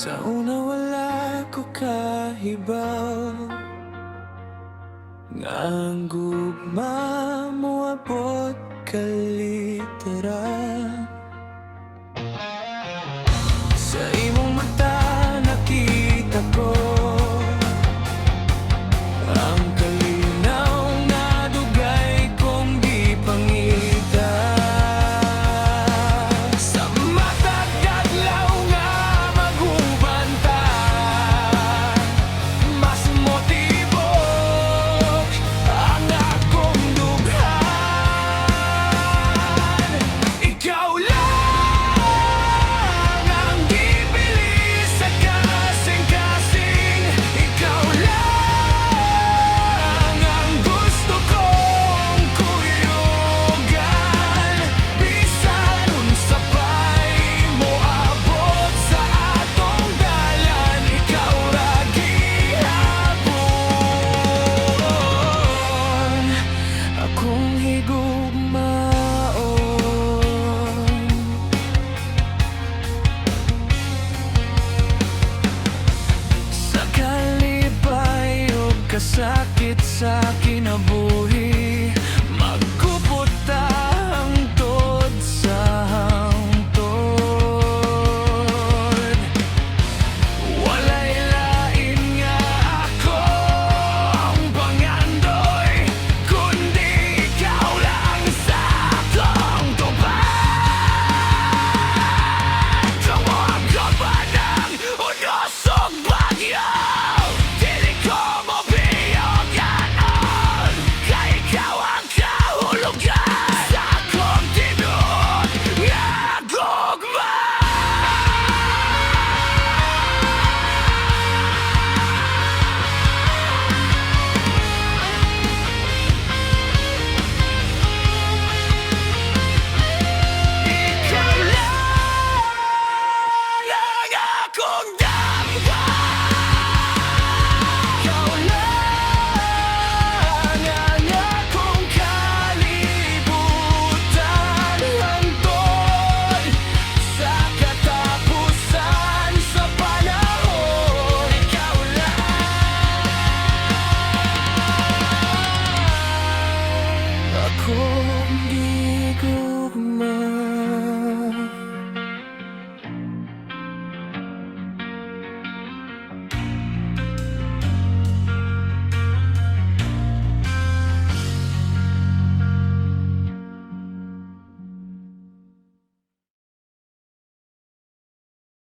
Sa una wala ko kahibaw nga ang gugma mo abot kaliteral. Sa imong mata nakita ko ang kalinaw nga dugay kong gipangita. Sa matag adlaw nga magubanta, mas motibo ang akong dughan. Ikaw lang ang gibili sa kasing-kasing. Ikaw lang ang gusto kong kuyugan. Bisan unsa pa'y moabot sa atong dalan, ikaw ra gihapon akong higugmaon. Sa kalipay o kasakit sa kinabuhi,